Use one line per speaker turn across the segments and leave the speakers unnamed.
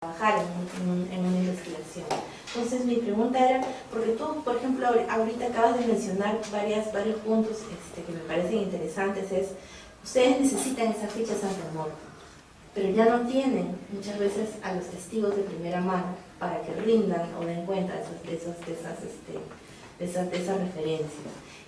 trabajar en una investigación. Entonces mi pregunta era, porque tú, por ejemplo, ahorita acabas de mencionar varios puntos que me parecen interesantes, ustedes necesitan esa ficha Santa Muerte, pero ya no tienen muchas veces a los testigos de primera mano para que rindan o den cuenta de esas referencias.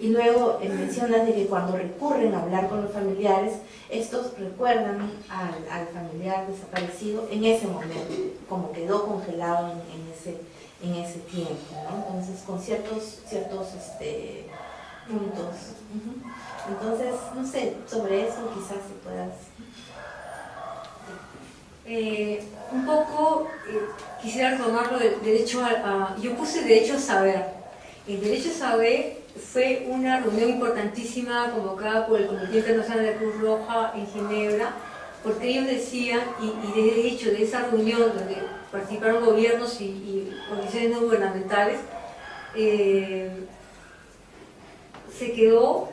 Y luego mencionas de que cuando recurren a hablar con los familiares, estos recuerdan al familiar desaparecido en ese momento, como quedó congelado en ese tiempo, ¿no? Entonces, con ciertos puntos. Entonces, no sé, sobre eso quizás si puedas...
Un poco quisiera retomarlo del derecho yo puse derecho a saber. El derecho a saber fue una reunión importantísima convocada por el Comité Internacional de Cruz Roja en Ginebra, porque ellos decían, y de hecho de esa reunión donde participaron gobiernos y organizaciones no gubernamentales, se quedó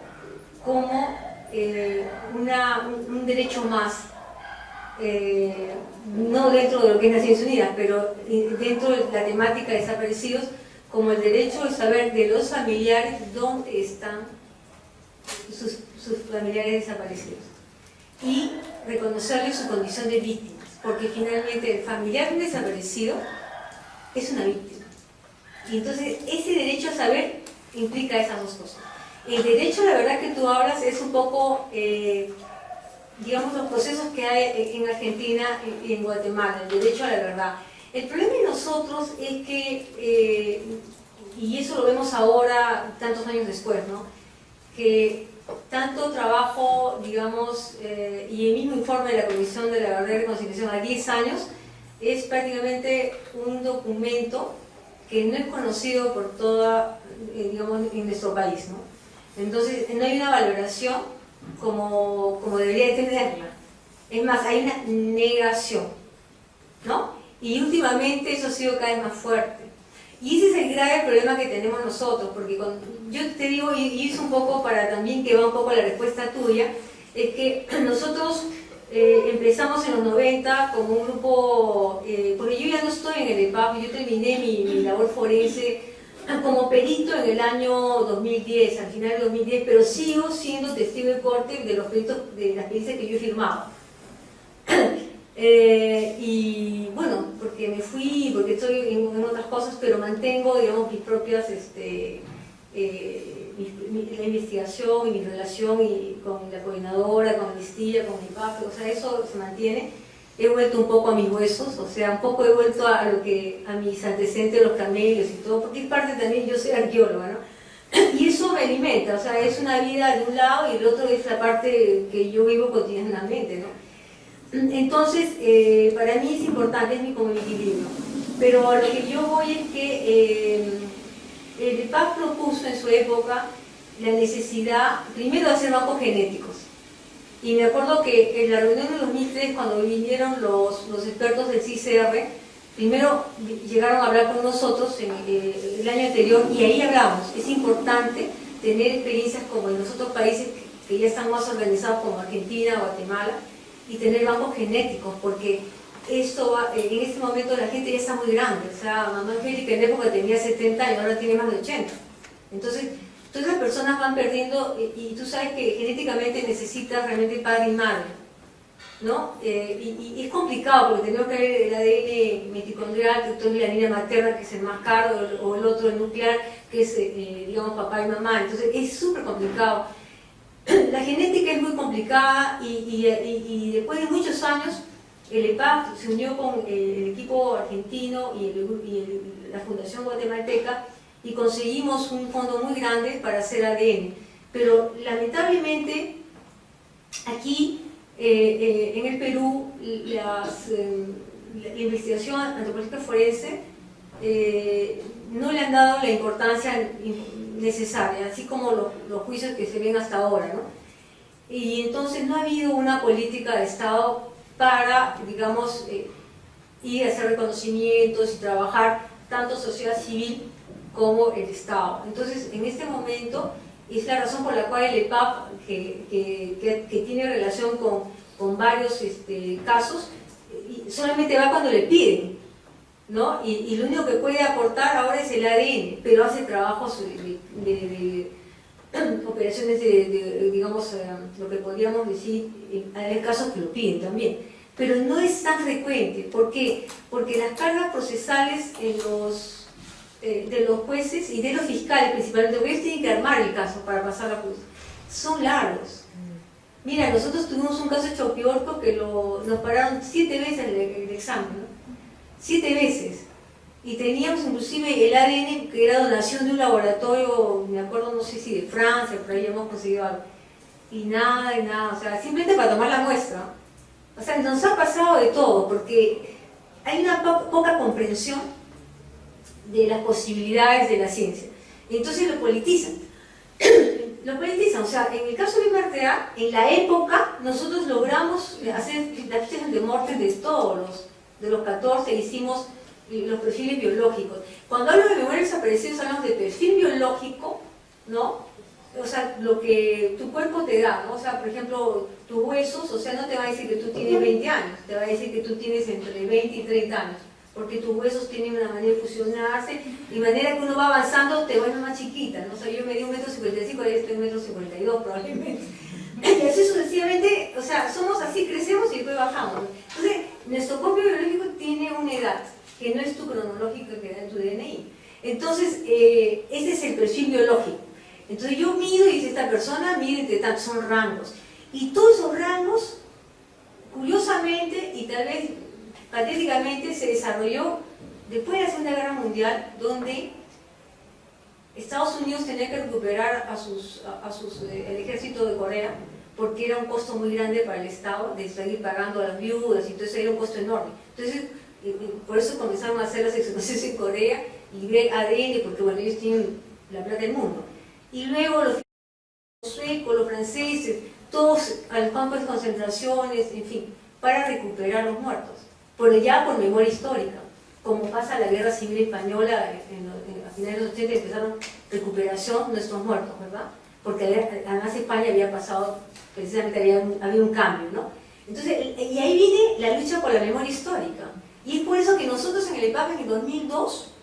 como un derecho más, no dentro de lo que es Naciones Unidas, pero dentro de la temática de desaparecidos, como el derecho de saber de los familiares dónde están sus familiares desaparecidos y reconocerles su condición de víctimas, porque finalmente el familiar de un desaparecido es una víctima. Y entonces ese derecho a saber implica esas dos cosas. El derecho, la verdad que tú hablas, es un poco, digamos, los procesos que hay en Argentina y en Guatemala, el derecho a la verdad. El problema de nosotros es que, y eso lo vemos ahora, tantos años después, ¿no? Que tanto trabajo, digamos, y el mismo informe de la Comisión de la Verdad y Reconciliación a 10 años, es prácticamente un documento que no es conocido por toda, digamos, en nuestro país, ¿no? Entonces, no hay una valoración como debería tenerla. Es más, hay una negación, ¿no? Y últimamente eso ha sido cada vez más fuerte. Y ese es el grave problema que tenemos nosotros, porque yo te digo, y es un poco para también que va un poco la respuesta tuya, es que nosotros empezamos en los 90 como un grupo, porque yo ya no estoy en el EPAP, yo terminé mi labor forense como perito en el año 2010, al final de 2010, pero sigo siendo testigo de corte de los peritos, de las pericias que yo he firmado. Y bueno, porque me fui, porque estoy en otras cosas, pero mantengo, digamos, mis propias, la investigación y mi relación con la coordinadora, con Amnistía, con mi PAF, o sea, eso se mantiene. He vuelto un poco a mis huesos, o sea, un poco he vuelto a mis antecedentes, los camellos y todo, porque es parte también, yo soy arqueóloga, ¿no? Y eso me alimenta, o sea, es una vida de un lado y el otro es la parte que yo vivo cotidianamente, ¿no? Entonces, para mí es importante, es como mi equilibrio. Pero a lo que yo voy es que el EPAC propuso en su época la necesidad, primero, de hacer bancos genéticos. Y me acuerdo que en la reunión de 2003, cuando vinieron los expertos del CICR, primero llegaron a hablar con nosotros el año anterior y ahí hablamos. Es importante tener experiencias como en los otros países que ya están más organizados como Argentina, Guatemala, y tener bancos genéticos, porque esto en este momento la gente ya está muy grande. O sea, mamá Angélica en la época tenía 70 y ahora tiene más de 80. Entonces, todas las personas van perdiendo, y tú sabes que genéticamente necesitas realmente padre y madre, ¿no? Y es complicado porque tenemos que ver el ADN mitocondrial, que es la línea materna, que es el más caro, o el otro, el nuclear, que es, digamos, papá y mamá. Entonces, es súper complicado. La genética es muy complicada y después de muchos años el EPAC se unió con el equipo argentino y la Fundación Guatemalteca y conseguimos un fondo muy grande para hacer ADN. Pero lamentablemente aquí en el Perú la investigación antropológica forense no le han dado la importancia necesaria, así como los juicios que se ven hasta ahora, ¿no? Y entonces no ha habido una política de Estado para, digamos, ir a hacer reconocimientos y trabajar tanto sociedad civil como el Estado. Entonces, en este momento, es la razón por la cual el EPAP, que tiene relación con varios casos, solamente va cuando le piden, ¿no? Y lo único que puede aportar ahora es el ADN, pero hace trabajos de operaciones digamos, lo que podríamos decir, hay casos que lo piden también, pero no es tan frecuente. ¿Por qué? Porque las cargas procesales de los jueces y de los fiscales principalmente, porque ellos tienen que armar el caso para pasar la justicia, son largos. Mira, nosotros tuvimos un caso de Chopiorco que nos pararon 7 veces el examen, ¿no? 7 veces. Y teníamos inclusive el ADN que era donación de un laboratorio, me acuerdo, no sé si de Francia, por ahí hemos conseguido algo. Y nada, o sea, simplemente para tomar la muestra. O sea, nos ha pasado de todo, porque hay una poca comprensión de las posibilidades de la ciencia. Y entonces lo politizan. Lo politizan, o sea, en el caso de Libertad, en la época, nosotros logramos hacer las fichas de muerte de todos de los 14, hicimos los perfiles biológicos. Cuando hablo de memoria desaparecidos, hablamos de perfil biológico, ¿no? O sea, lo que tu cuerpo te da, ¿no? O sea, por ejemplo, tus huesos, o sea, no te va a decir que tú tienes 20 años, te va a decir que tú tienes entre 20 y 30 años, porque tus huesos tienen una manera de fusionarse, y de manera que uno va avanzando te vuelves más chiquita, ¿no? O sea, yo medí 1,55 m, ahora estoy 1,52 m probablemente. Y así sucesivamente, o sea, somos así, crecemos y después bajamos. Entonces, nuestro copio biológico tiene una edad, que no es tu cronológico que da en tu DNI. Entonces, ese es el perfil biológico. Entonces yo mido y dice esta persona mide entre tantos, son rangos. Y todos esos rangos, curiosamente y tal vez patéticamente, se desarrolló después de la Segunda Guerra Mundial, donde Estados Unidos tenía que recuperar el ejército de Corea, porque era un costo muy grande para el Estado de seguir pagando a las viudas, y entonces era un costo enorme. Entonces, por eso comenzaron a hacer las exhumaciones en Corea y ver ADN, porque bueno, ellos tienen la plata del mundo. Y luego los suecos, los franceses, todos al campo de concentraciones, en fin, para recuperar los muertos, ya por memoria histórica, como pasa en la Guerra Civil Española, a finales de los 80 empezaron recuperación de nuestros muertos, ¿verdad? Porque además España había pasado, precisamente había un cambio, ¿no? Entonces, y ahí viene la lucha por la memoria histórica, y es por eso que nosotros en el EPAC en el 2002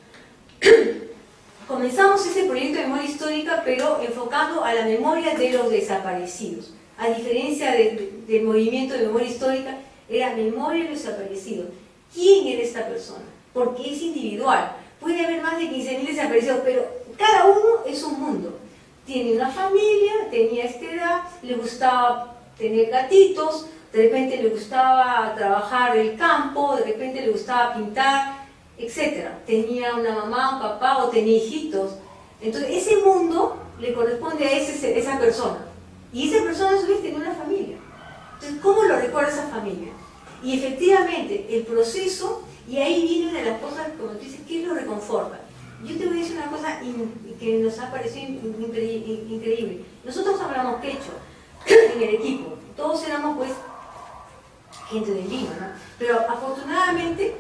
comenzamos ese proyecto de memoria histórica, pero enfocando a la memoria de los desaparecidos. A diferencia del movimiento de memoria histórica, era memoria de los desaparecidos. ¿Quién era esta persona? Porque es individual. Puede haber más de 15.000 desaparecidos, pero cada uno es un mundo. Tiene una familia, tenía esta edad, le gustaba tener gatitos, de repente le gustaba trabajar el campo, de repente le gustaba pintar, etc. Tenía una mamá, un papá o tenía hijitos. Entonces ese mundo le corresponde a esa persona. Y esa persona a su vez tenía una familia. Entonces, ¿cómo lo recuerda esa familia? Y efectivamente, el proceso, y ahí viene una de las cosas, como tú dices, ¿qué lo reconforta? Yo te voy a decir una cosa que nos ha parecido increíble. Nosotros hablamos quechua en el equipo. Todos éramos, pues, gente de Lima, ¿no? Pero afortunadamente,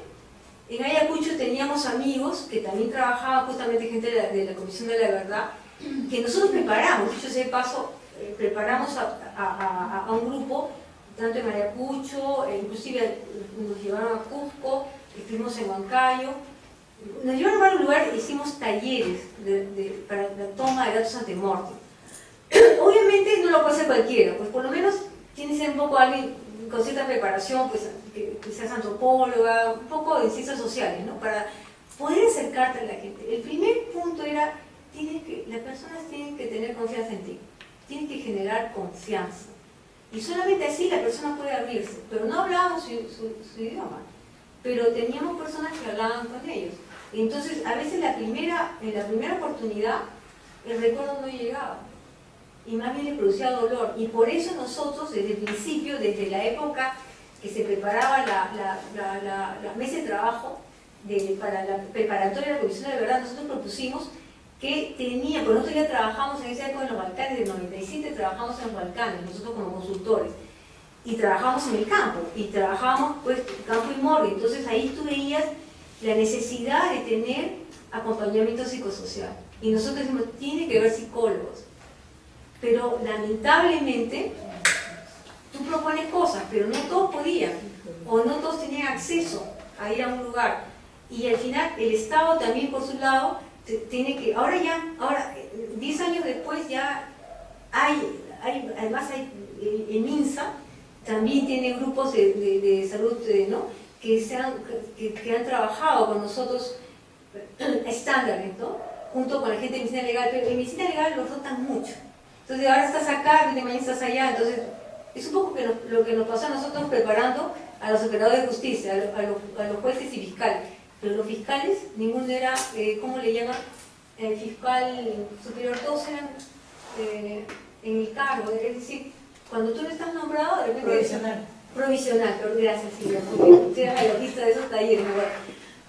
en Ayacucho teníamos amigos que también trabajaban, justamente gente de la Comisión de la Verdad, que nosotros preparamos, dicho sea de paso, preparamos a un grupo, tanto en Ayacucho, inclusive nos llevaron a Cusco, estuvimos en Huancayo, nos llevaron a varios lugares, hicimos talleres para la toma de datos ante morte. Obviamente no lo puede hacer cualquiera, pues por lo menos tiene que ser un poco alguien con cierta preparación, pues que seas antropóloga, un poco de ciencias sociales, ¿no? Para poder acercarte a la gente. El primer punto era, las personas tienen que tener confianza en ti, tienen que generar confianza. Y solamente así la persona puede abrirse, pero no hablábamos su idioma, pero teníamos personas que hablaban con ellos. Y entonces, a veces en la primera oportunidad, el recuerdo no llegaba, y más bien le producía dolor. Y por eso nosotros, desde el principio, desde la época que se preparaba la mesa de trabajo para la preparatoria de la Comisión de Verdad, nosotros propusimos que porque nosotros ya trabajamos en esa época en los Balcanes, del 97 trabajamos en los Balcanes, nosotros como consultores, y trabajamos en el campo, y trabajábamos pues campo y morgue. Entonces ahí tú veías la necesidad de tener acompañamiento psicosocial, y nosotros decimos, tiene que haber psicólogos, pero lamentablemente tú propones cosas, pero no todos podían. o no todos tenían acceso a ir a un lugar. Y al final el Estado también por su lado tiene que, ahora 10 años después ya además hay el MINSA también tiene grupos de salud, ¿no? que han trabajado con nosotros estándares, ¿no? Junto con la gente de medicina legal, pero en medicina legal los rotan mucho. Entonces ahora estás acá, mañana estás allá, entonces es un poco lo que nos pasó a nosotros preparando a los operadores de justicia, a los jueces y fiscales. Pero los fiscales, ninguno era, ¿cómo le llaman? El fiscal superior, todos eran en el cargo, es decir, cuando tú no estás nombrado, de repente... Provisional, pero gracias Silvia, porque eras la logista de esos talleres.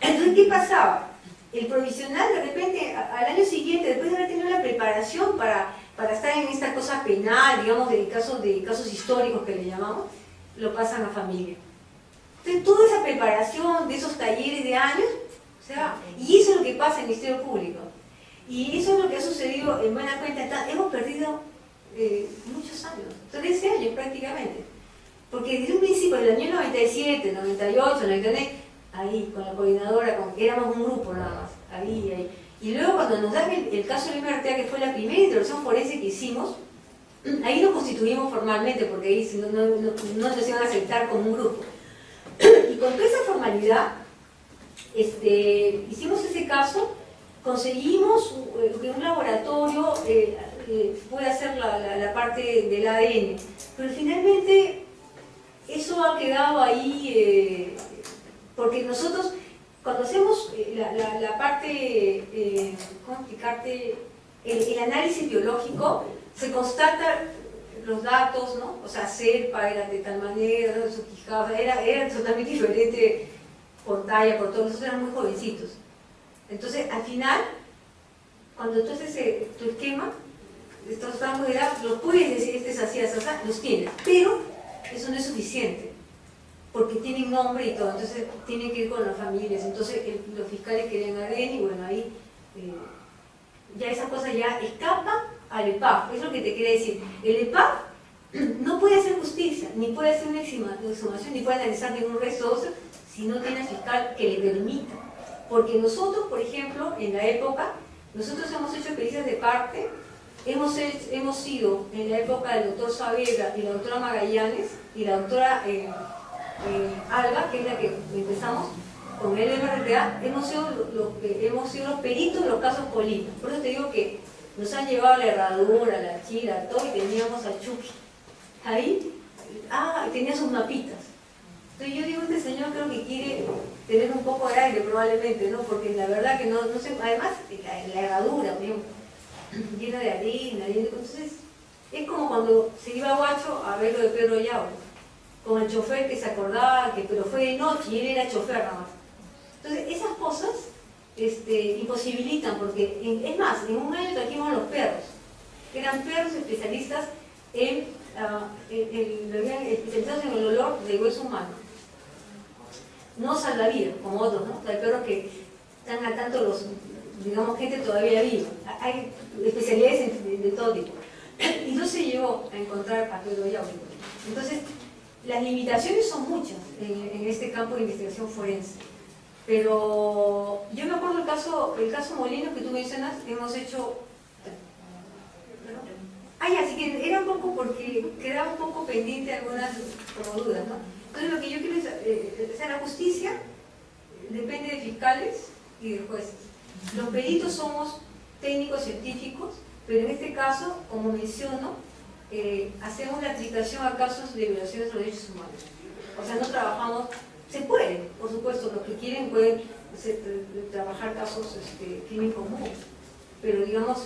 Entonces, ¿qué pasaba? El provisional, de repente, al año siguiente, después de haber tenido la preparación para estar en esta cosa penal, digamos, de casos históricos que le llamamos, lo pasan a familia. Entonces, toda esa preparación de esos talleres de años, o sea, y eso es lo que pasa en el Ministerio Público. Y eso es lo que ha sucedido en buena cuenta. Hemos perdido muchos años, 13 años prácticamente. Porque desde un principio, en el año 97, 98, 99, ahí con la coordinadora, éramos un grupo nada más, ahí. Y luego cuando nos dan el caso de Lima Artea, que fue la primera intervención forense que hicimos, ahí nos constituimos formalmente, porque ahí no nos iban a aceptar como un grupo. Y con toda esa formalidad, hicimos ese caso, conseguimos que un laboratorio pueda hacer la parte del ADN, pero finalmente eso ha quedado ahí, porque nosotros cuando hacemos la parte, ¿cómo explicarte? El análisis biológico, se constata los datos, ¿no? O sea, Serpa era de tal manera, su quijada, era totalmente diferente por talla, por todo, nosotros éramos muy jovencitos. Entonces, al final, cuando tú haces tu esquema, estos rangos de edad, los puedes decir, este es así, los tienes, pero eso no es suficiente, porque tienen nombre y todo, entonces tienen que ir con las familias. Entonces los fiscales querían ADN y bueno, ahí ya esa cosa ya escapa al EPAF. Es lo que te quería decir. El EPAF no puede hacer justicia, ni puede hacer una exhumación, ni puede analizar ningún resto óseo si no tiene fiscal que le permita. Porque nosotros, por ejemplo, en la época, nosotros hemos hecho pericias de parte. Hemos sido en la época del doctor Saavedra y la doctora Magallanes y la doctora Alba, que es la que empezamos con el MRTA, hemos sido los peritos de los casos Colina. Por eso te digo que nos han llevado la herradura, la chila, todo, y teníamos a Chucky ahí, y tenía sus mapitas. Entonces yo digo, este señor creo que quiere tener un poco de aire probablemente, ¿no? Porque la verdad que no sé, además la herradura, por ejemplo, llena de harina, entonces es como cuando se iba a Huacho a ver lo de Pedro Yao, con el chofer que se acordaba, pero fue de noche y él era chofer nada más. Entonces esas cosas imposibilitan, porque es más, en un año trajimos a los perros, que eran perros especialistas especializados en el olor del hueso humano, no salvavidas como otros, ¿no? Hay perros que están al tanto los, digamos, gente todavía viva. Hay especialidades de todo tipo. Y no se llegó a encontrar a Pedro Yao. Entonces, las limitaciones son muchas en este campo de investigación forense. Pero yo me acuerdo el caso Molino que tú mencionas, hemos hecho... así que era un poco porque quedaba un poco pendiente algunas como dudas, ¿no? Entonces lo que yo quiero es la justicia depende de fiscales y de jueces. Los peritos somos técnicos científicos, pero en este caso, como menciono, hacemos la aplicación a casos de violaciones de los derechos humanos. O sea, no trabajamos, se puede, por supuesto, los que quieren pueden trabajar casos crimen común, pero digamos,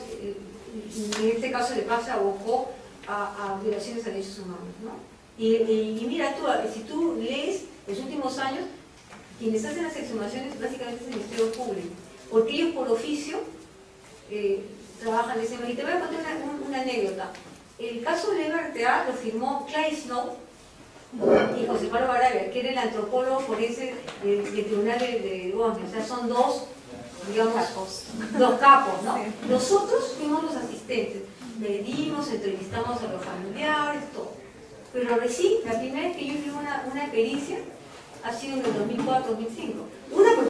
en este caso le pasa a Bocó a violaciones de derechos humanos, ¿no? Y mira tú, si tú lees los últimos años, quienes hacen las exhumaciones básicamente es el Ministerio Público, porque ellos por oficio trabajan ese medio. Y te voy a contar una anécdota. El caso de LRTA lo firmó Clay Snow y José Pablo Barabia, que era el antropólogo forense del Tribunal de Bosnia. O sea, son dos, digamos, dos capos, ¿no? Nosotros fuimos los asistentes, medimos, entrevistamos a los familiares, todo. Pero recién, la primera vez que yo hice una pericia, ha sido en el 2004-2005. Una, porque